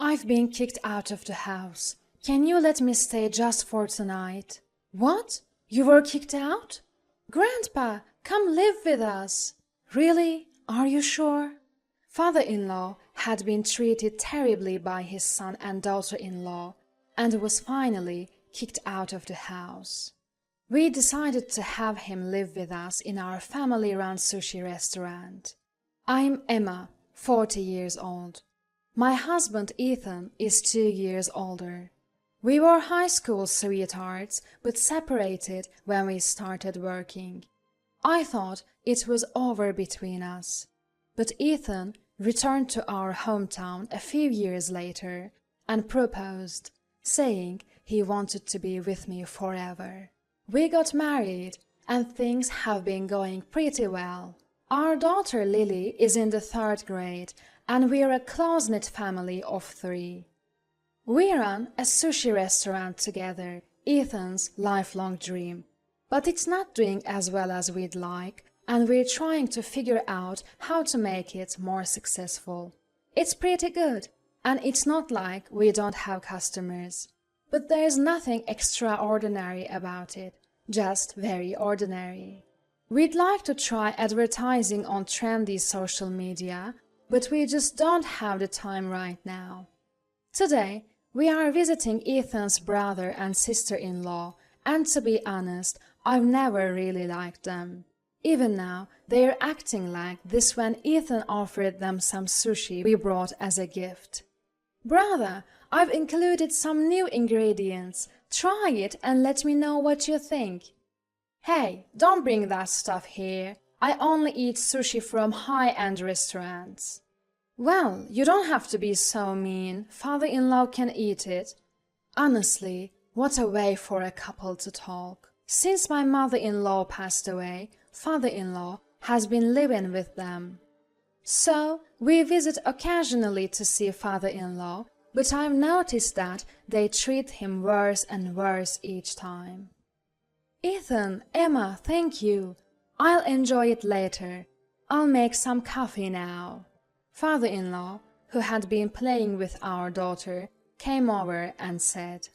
I've been kicked out of the house. Can you let me stay just for tonight? What? You were kicked out? Grandpa, come live with us. Really? Are you sure? Father-in-law had been treated terribly by his son and daughter-in-law and was finally kicked out of the house. We decided to have him live with us in our family-run sushi restaurant. I'm Emma, 40 years old. My husband Ethan is 2 years older. We were high school sweethearts but separated when we started working. I thought it was over between us. But Ethan returned to our hometown a few years later and proposed, saying he wanted to be with me forever. We got married and things have been going pretty well. Our daughter Lily is in the 3rd grade and we're a close-knit family of 3. We run a sushi restaurant together, Ethan's lifelong dream. But it's not doing as well as we'd like, and we're trying to figure out how to make it more successful. It's pretty good, and it's not like we don't have customers. But there's nothing extraordinary about it, just very ordinary. We'd like to try advertising on trendy social media, but we just don't have the time right now. Today, we are visiting Ethan's brother and sister-in-law, and to be honest, I've never really liked them. Even now, they're acting like this when Ethan offered them some sushi we brought as a gift. Brother, I've included some new ingredients. Try it and let me know what you think. Hey, don't bring that stuff here. I only eat sushi from high-end restaurants. Well, you don't have to be so mean. Father-in-law can eat it. Honestly, what a way for a couple to talk. Since my mother-in-law passed away, father-in-law has been living with them. So, we visit occasionally to see father-in-law, but I've noticed that they treat him worse and worse each time. Ethan, Emma, thank you. I'll enjoy it later. I'll make some coffee now. Father-in-law, who had been playing with our daughter, came over and said,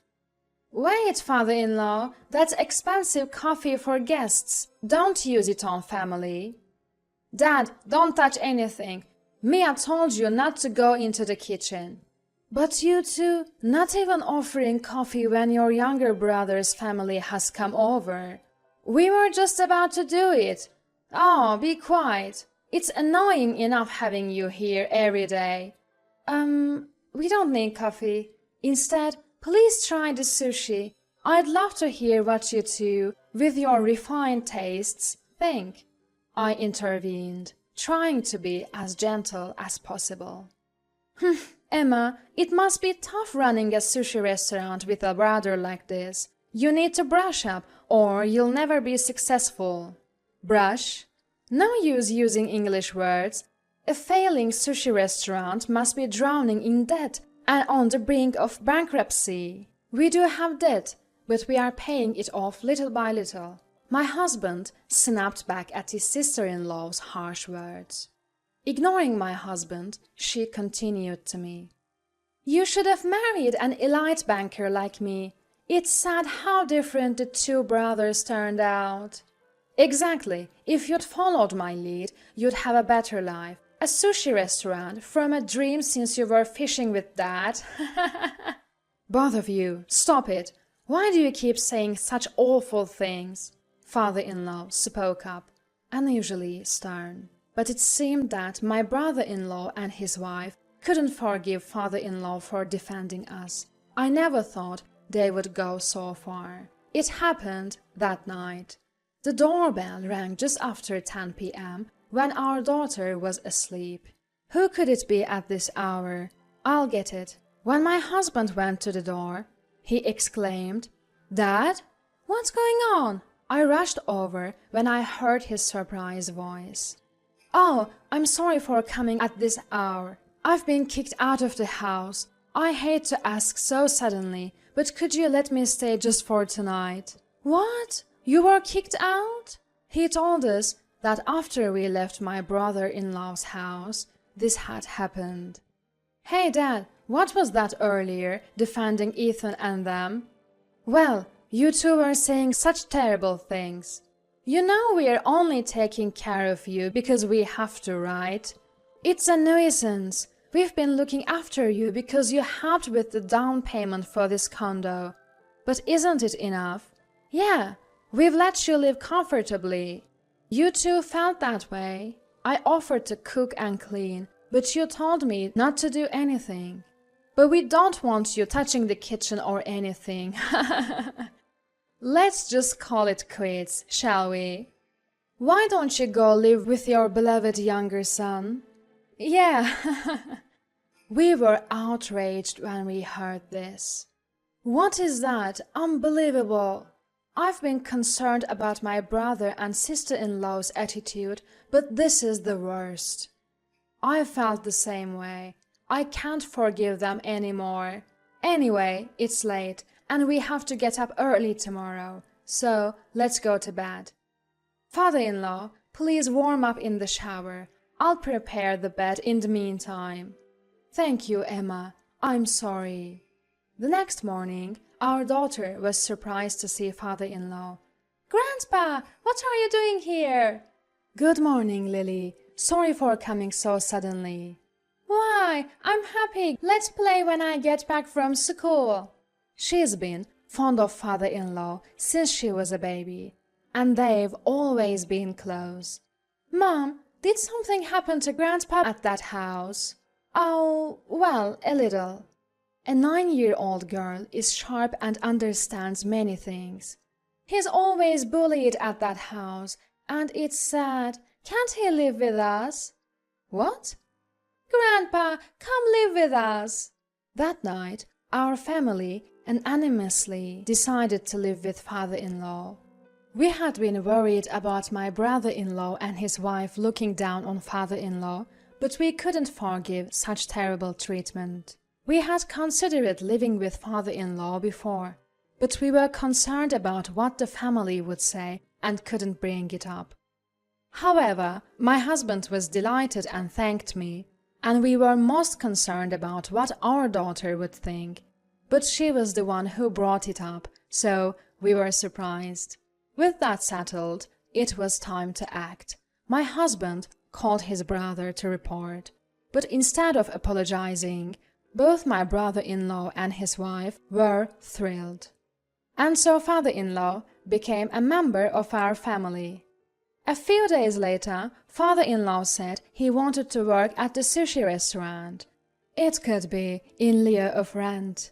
Wait, father-in-law, that's expensive coffee for guests. Don't use it on family. Dad, don't touch anything. Mia told you not to go into the kitchen. But you two, not even offering coffee when your younger brother's family has come over. We were just about to do it. Oh, be quiet. It's annoying enough having you here every day. We don't need coffee. Instead, please try the sushi. I'd love to hear what you two, with your refined tastes, think. I intervened, trying to be as gentle as possible. Emma, it must be tough running a sushi restaurant with a brother like this. You need to brush up, or you'll never be successful. Brush? No use using English words. A failing sushi restaurant must be drowning in debt and on the brink of bankruptcy. We do have debt, but we are paying it off little by little. My husband snapped back at his sister-in-law's harsh words. Ignoring my husband, she continued to me. You should have married an elite banker like me. It's sad how different the two brothers turned out. Exactly. If you'd followed my lead, you'd have a better life. A sushi restaurant from a dream since you were fishing with Dad. Both of you, stop it. Why do you keep saying such awful things? Father-in-law spoke up, unusually stern. But it seemed that my brother-in-law and his wife couldn't forgive father-in-law for defending us. I never thought they would go so far. It happened that night. The doorbell rang just after 10 p.m. when our daughter was asleep. Who could it be at this hour? I'll get it. When my husband went to the door, he exclaimed, Dad? What's going on? I rushed over when I heard his surprised voice. Oh, I'm sorry for coming at this hour. I've been kicked out of the house. I hate to ask so suddenly, but could you let me stay just for tonight? What? You were kicked out? He told us that after we left my brother-in-law's house, this had happened. Hey, Dad, What was that earlier, defending Ethan and them? Well, you two were saying such terrible things. You know we're only taking care of you because we have to, right? It's a nuisance. We've been looking after you because you helped with the down payment for this condo. But isn't it enough? Yeah, we've let you live comfortably. You too felt that way. I offered to cook and clean, but you told me not to do anything. But we don't want you touching the kitchen or anything. Let's just call it quits, shall we? Why don't you go live with your beloved younger son? Yeah. We were outraged when we heard this. What is that? Unbelievable! I've been concerned about my brother and sister-in-law's attitude, but this is the worst. I felt the same way. I can't forgive them anymore. Anyway, it's late, and we have to get up early tomorrow, so let's go to bed. Father-in-law, please warm up in the shower. I'll prepare the bed in the meantime. Thank you, Emma. I'm sorry. The next morning, our daughter was surprised to see father-in-law. Grandpa, what are you doing here? Good morning, Lily. Sorry for coming so suddenly. Why, I'm happy. Let's play when I get back from school. She's been fond of father-in-law since she was a baby, and they've always been close. Mom, did something happen to Grandpa at that house? Oh, well, a little. A 9-year-old girl is sharp and understands many things. He's always bullied at that house, and it's sad. Can't he live with us? What? Grandpa, come live with us. That night, our family unanimously decided to live with father-in-law. We had been worried about my brother-in-law and his wife looking down on father-in-law, but we couldn't forgive such terrible treatment. We had considered living with father-in-law before, but we were concerned about what the family would say and couldn't bring it up. However, my husband was delighted and thanked me, and we were most concerned about what our daughter would think. But she was the one who brought it up, so we were surprised. With that settled, it was time to act. My husband called his brother to report, but instead of apologizing, both my brother-in-law and his wife were thrilled. And so father-in-law became a member of our family. A few days later, father-in-law said he wanted to work at the sushi restaurant. It could be in lieu of rent.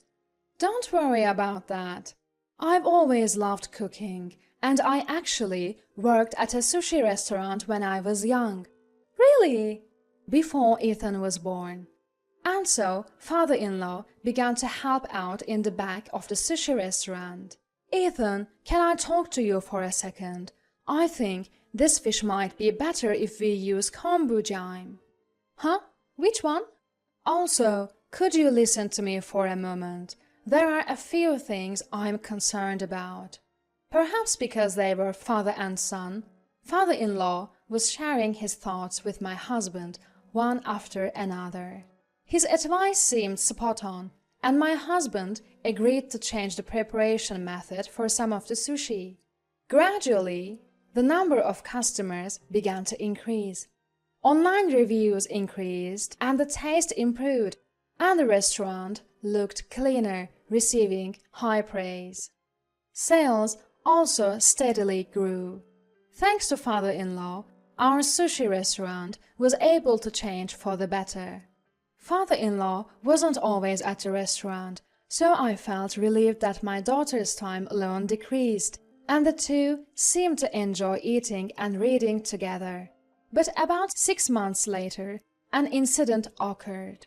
Don't worry about that. I've always loved cooking, and I actually worked at a sushi restaurant when I was young. Really? Before Ethan was born. And so father-in-law began to help out in the back of the sushi restaurant. Ethan, can I talk to you for a second? I think this fish might be better if we use kombucha. Huh? Which one? Also, could you listen to me for a moment? There are a few things I'm concerned about. Perhaps because they were father and son, father-in-law was sharing his thoughts with my husband, one after another. His advice seemed spot on, and my husband agreed to change the preparation method for some of the sushi. Gradually, the number of customers began to increase. Online reviews increased, and the taste improved, and the restaurant looked cleaner, receiving high praise. Sales also steadily grew. Thanks to father-in-law, our sushi restaurant was able to change for the better. Father-in-law wasn't always at the restaurant, so I felt relieved that my daughter's time alone decreased, and the two seemed to enjoy eating and reading together. But about 6 months later, an incident occurred.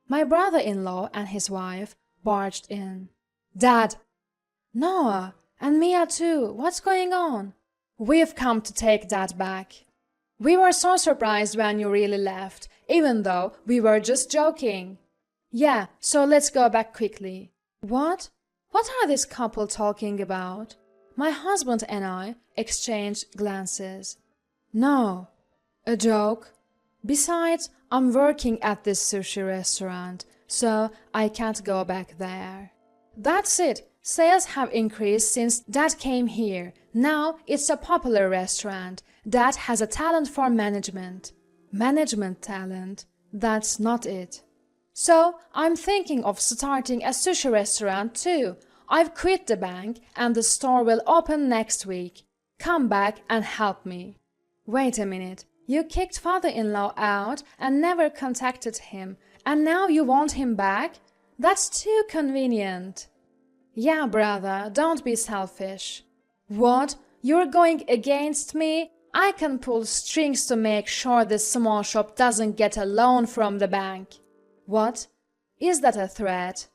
My brother-in-law and his wife barged in. Dad! Noah! And Mia too! What's going on? We've come to take Dad back. We were so surprised when you really left, even though we were just joking. Yeah, so let's go back quickly. What? What are this couple talking about? My husband and I exchanged glances. No. A joke? Besides, I'm working at this sushi restaurant. so I can't go back there. That's it. Sales have increased since Dad came here. Now it's a popular restaurant. Dad has a talent for management. Management talent? That's not it. So I'm thinking of starting a sushi restaurant too. I've quit the bank and the store will open next week. Come back and help me. Wait a minute. You kicked father-in-law out and never contacted him, and now you want him back? That's too convenient. Yeah, brother, don't be selfish. What? You're going against me? I can pull strings to make sure this small shop doesn't get a loan from the bank. What? Is that a threat?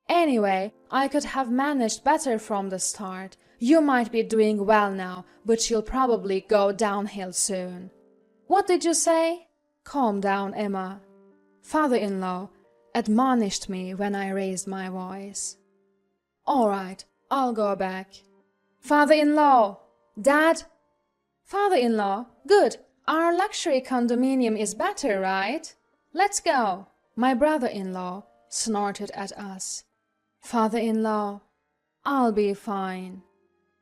Anyway, I could have managed better from the start. You might be doing well now, but you'll probably go downhill soon. What did you say? Calm down, Emma. Father-in-law admonished me when I raised my voice. All right, I'll go back. Father-in-law! Dad! Father-in-law, good. Our luxury condominium is better, right? Let's go. My brother-in-law snorted at us. Father-in-law, I'll be fine.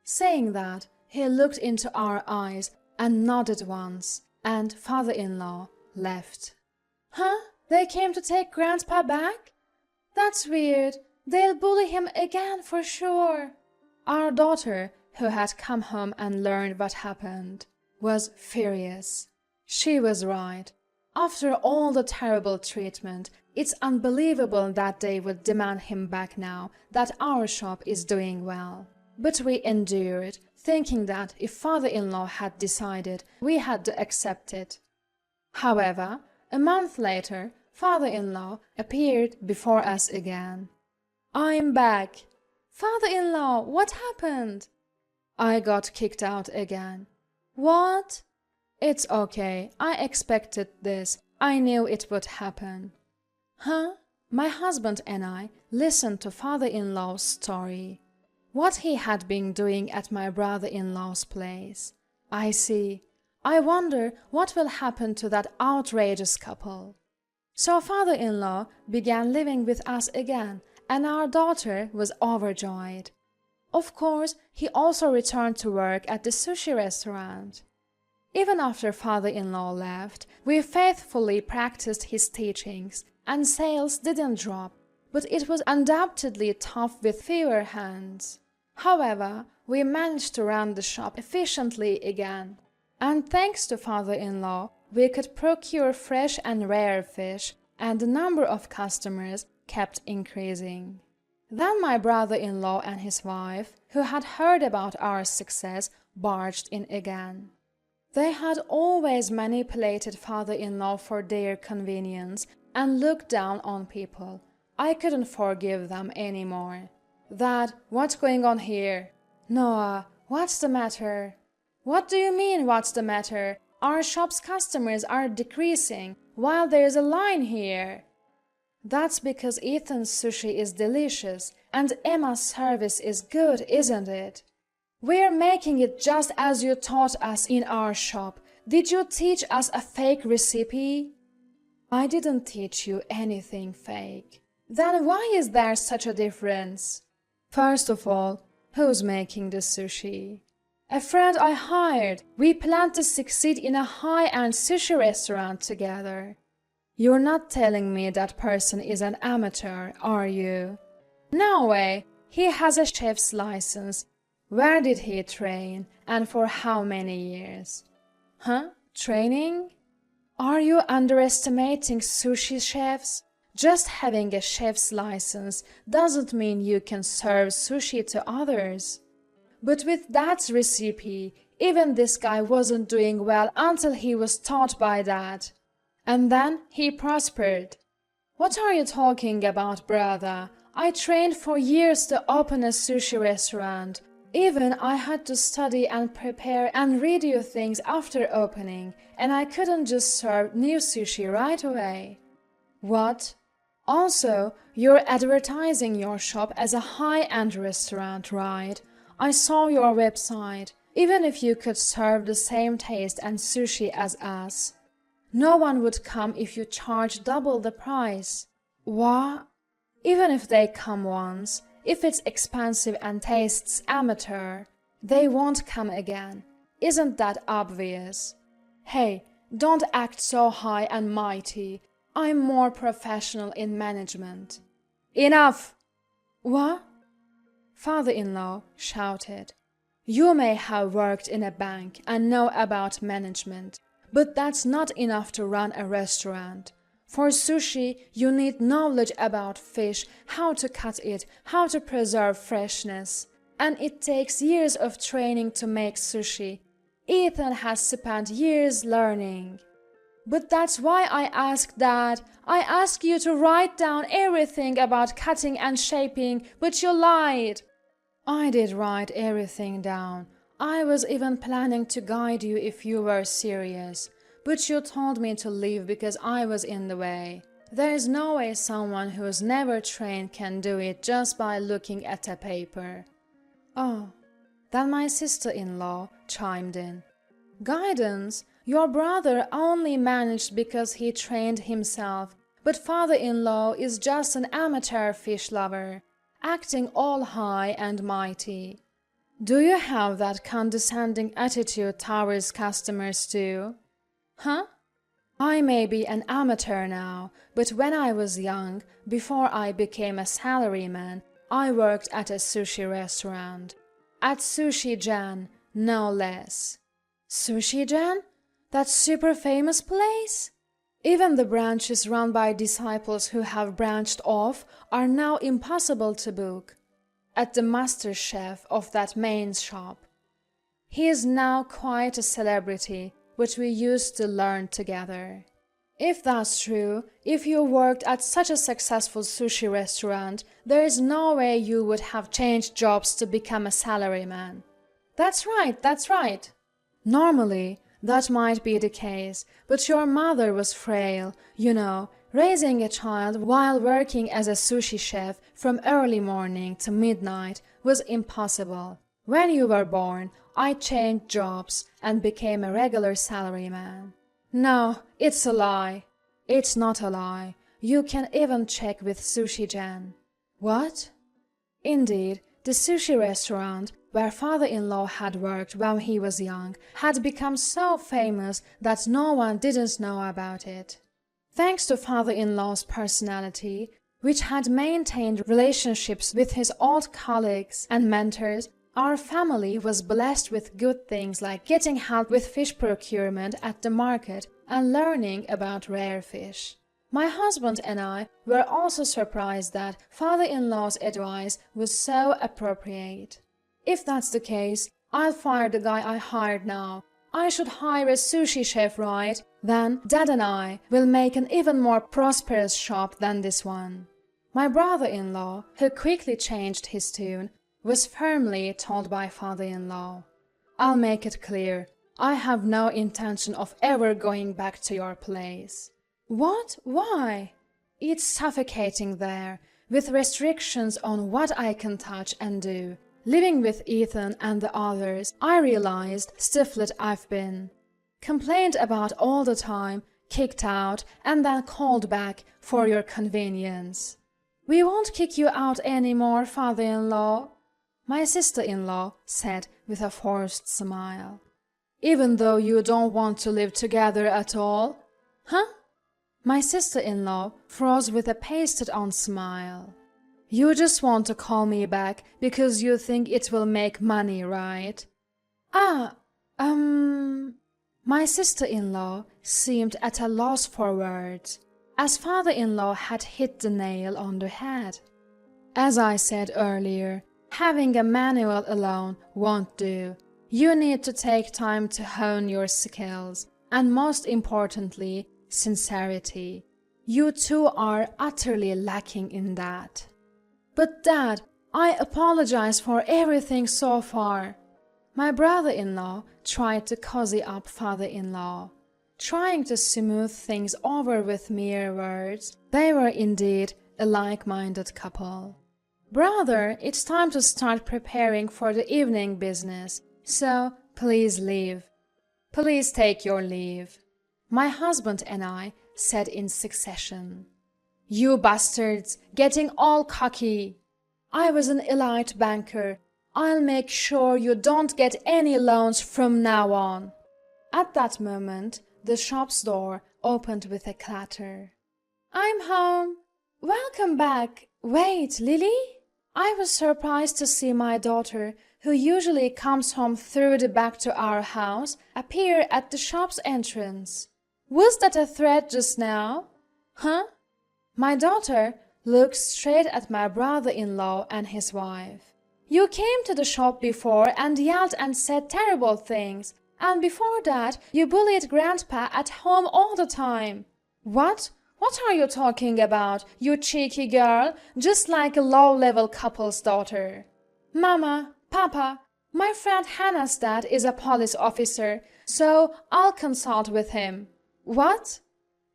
Saying that, he looked into our eyes and nodded once, and father-in-law left. Huh? They came to take Grandpa back? That's weird. They'll bully him again for sure. Our daughter, who had come home and learned what happened, was furious. She was right. After all the terrible treatment, it's unbelievable that they would demand him back now that our shop is doing well. But we endured, thinking that if father-in-law had decided, we had to accept it. However, a month later, father-in-law appeared before us again. I'm back. Father-in-law, what happened? I got kicked out again. What? It's okay. I expected this. I knew it would happen. Huh? My husband and I listened to father-in-law's story. What he had been doing at my brother-in-law's place. I see. I wonder what will happen to that outrageous couple. So father-in-law began living with us again, and our daughter was overjoyed. Of course, he also returned to work at the sushi restaurant. Even after father-in-law left, we faithfully practiced his teachings, and sales didn't drop, but it was undoubtedly tough with fewer hands. However, we managed to run the shop efficiently again, and thanks to father-in-law, we could procure fresh and rare fish, and the number of customers kept increasing. Then my brother-in-law and his wife, who had heard about our success, barged in again. They had always manipulated father-in-law for their convenience and looked down on people. I couldn't forgive them anymore. Dad, what's going on here? Noah, what's the matter? What do you mean, what's the matter? Our shop's customers are decreasing, while there's a line here. That's because Ethan's sushi is delicious, and Emma's service is good, isn't it? We're making it just as you taught us in our shop. Did you teach us a fake recipe? I didn't teach you anything fake. Then why is there such a difference? First of all, who's making the sushi? A friend I hired. We plan to succeed in a high-end sushi restaurant together. You're not telling me that person is an amateur, are you? No way. He has a chef's license. Where did he train, and for how many years? Huh? Training? Are you underestimating sushi chefs? Just having a chef's license doesn't mean you can serve sushi to others. But with that recipe, even this guy wasn't doing well until he was taught by that. And then he prospered. What are you talking about, brother? I trained for years to open a sushi restaurant. Even I had to study and prepare and read you things after opening, and I couldn't just serve new sushi right away. What? Also, you're advertising your shop as a high-end restaurant, right? I saw your website. Even if you could serve the same taste and sushi as us, no one would come if you charge double the price. What? Even if they come once, if it's expensive and tastes amateur, they won't come again. Isn't that obvious? Hey, don't act so high and mighty. I'm more professional in management. Enough! What? Father-in-law shouted. You may have worked in a bank and know about management, but that's not enough to run a restaurant. For sushi, you need knowledge about fish, how to cut it, how to preserve freshness. And it takes years of training to make sushi. Ethan has spent years learning. But that's why I asked Dad. I asked you to write down everything about cutting and shaping, but you lied. I did write everything down. I was even planning to guide you if you were serious. But you told me to leave because I was in the way. There is no way someone who's never trained can do it just by looking at a paper. Oh, then my sister-in-law chimed in. Guidance? Your brother only managed because he trained himself, but father-in-law is just an amateur fish lover, acting all high and mighty. Do you have that condescending attitude towards customers too? Huh? I may be an amateur now, but when I was young, before I became a salaryman, I worked at a sushi restaurant. At Sushi Jan, no less. Sushi Jan? That super famous place? Even the branches run by disciples who have branched off are now impossible to book. At the master chef of that main shop. He is now quite a celebrity, which we used to learn together. If that's true, if you worked at such a successful sushi restaurant, there is no way you would have changed jobs to become a salaryman. That's right. Normally, that might be the case, but your mother was frail, you know. Raising a child while working as a sushi chef from early morning to midnight was impossible. When you were born, I changed jobs and became a regular salaryman. No, it's a lie. It's not a lie. You can even check with Sushi Jan. What? Indeed, the sushi restaurant where father-in-law had worked when he was young had become so famous that no one didn't know about it. Thanks to father-in-law's personality, which had maintained relationships with his old colleagues and mentors, our family was blessed with good things like getting help with fish procurement at the market and learning about rare fish. My husband and I were also surprised that father-in-law's advice was so appropriate. If that's the case, I'll fire the guy I hired now. I should hire a sushi chef, right? Then Dad and I will make an even more prosperous shop than this one. My brother-in-law, who quickly changed his tune, was firmly told by father-in-law. I'll make it clear, I have no intention of ever going back to your place. What? Why? It's suffocating there, with restrictions on what I can touch and do. Living with Ethan and the others, I realized stifled I've been. Complained about all the time, kicked out, and then called back for your convenience. We won't kick you out anymore, father-in-law, my sister-in-law said with a forced smile. Even though you don't want to live together at all? Huh? My sister-in-law froze with a pasted-on smile. You just want to call me back because you think it will make money, right? My sister-in-law seemed at a loss for words, as father-in-law had hit the nail on the head. As I said earlier, having a manual alone won't do. You need to take time to hone your skills, and most importantly, sincerity. You two are utterly lacking in that. But Dad, I apologize for everything so far. My brother-in-law tried to cozy up father-in-law, trying to smooth things over with mere words. They were indeed a like-minded couple. Brother, it's time to start preparing for the evening business, so please leave. Please take your leave, my husband and I said in succession. You bastards, getting all cocky. I was an elite banker. I'll make sure you don't get any loans from now on. At that moment, the shop's door opened with a clatter. I'm home. Welcome back. Wait, Lily? I was surprised to see my daughter, who usually comes home through the back to our house, appear at the shop's entrance. Was that a threat just now? Huh? My daughter looked straight at my brother-in-law and his wife. You came to the shop before and yelled and said terrible things, and before that you bullied Grandpa at home all the time. What? What are you talking about, you cheeky girl, just like a low-level couple's daughter? Mama, Papa, my friend Hannah's dad is a police officer, so I'll consult with him. What?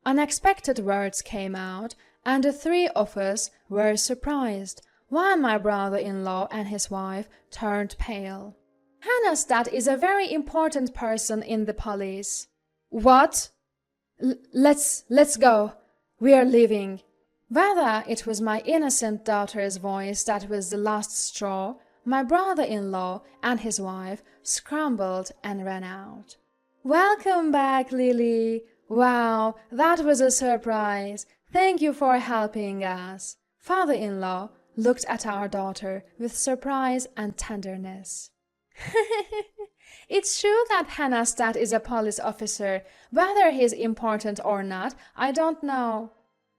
Unexpected words came out, and the three of us were surprised, while my brother-in-law and his wife turned pale. Hannah's dad is a very important person in the police. What? Let's go. We are leaving. Whether it was my innocent daughter's voice that was the last straw, my brother-in-law and his wife scrambled and ran out. Welcome back, Lily. Wow, that was a surprise. Thank you for helping us. Father-in-law looked at our daughter with surprise and tenderness. It's true that Hannah's dad is a police officer. Whether he's important or not, I don't know.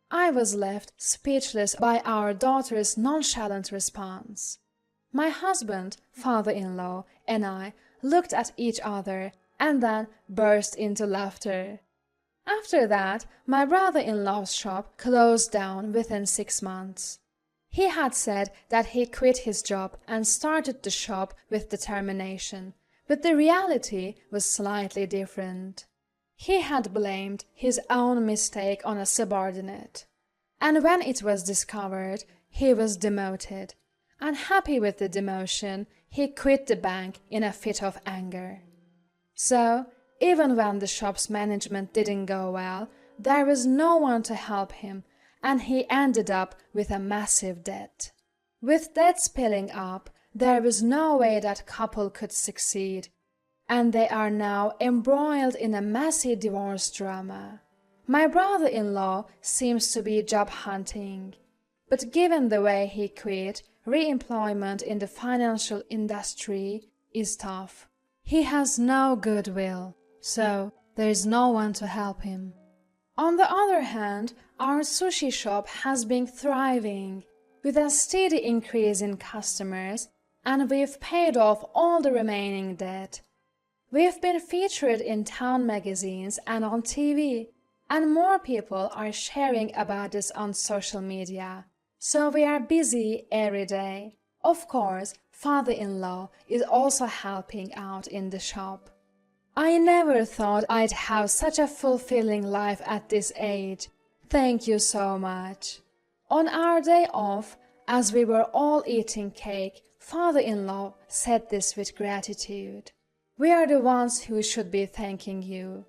I was left speechless by our daughter's nonchalant response. My husband, father-in-law, and I looked at each other and then burst into laughter. After that, my brother-in-law's shop closed down within 6 months. He had said that he quit his job and started the shop with determination, but the reality was slightly different. He had blamed his own mistake on a subordinate, and when it was discovered, he was demoted. Unhappy with the demotion, he quit the bank in a fit of anger. So, even when the shop's management didn't go well, there was no one to help him, and he ended up with a massive debt. With debts piling up, there was no way that couple could succeed, and they are now embroiled in a messy divorce drama. My brother-in-law seems to be job hunting, but given the way he quit, re-employment in the financial industry is tough. He has no goodwill, so there is no one to help him. On the other hand, our sushi shop has been thriving, with a steady increase in customers, and we've paid off all the remaining debt. We've been featured in town magazines and on TV, and more people are sharing about us on social media. So we are busy every day. Of course, father-in-law is also helping out in the shop. I never thought I'd have such a fulfilling life at this age. Thank you so much. On our day off, as we were all eating cake, father-in-law said this with gratitude. We are the ones who should be thanking you.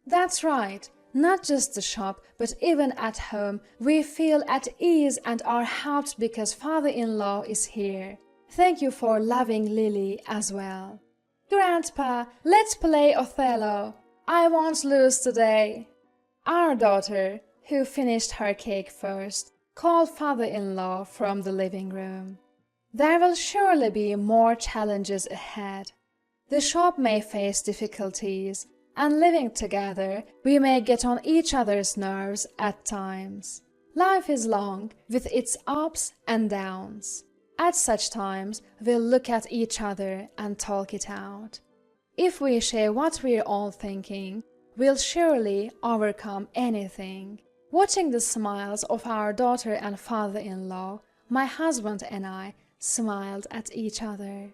That's right. Not just the shop, but even at home, we feel at ease and are helped because father-in-law is here. Thank you for loving Lily as well. Grandpa, let's play Othello. I won't lose today. Our daughter, who finished her cake first, called father-in-law from the living room. There will surely be more challenges ahead. The shop may face difficulties, and living together, we may get on each other's nerves at times. Life is long, with its ups and downs. At such times, we'll look at each other and talk it out. If we share what we're all thinking, we'll surely overcome anything. Watching the smiles of our daughter and father-in-law, my husband and I smiled at each other.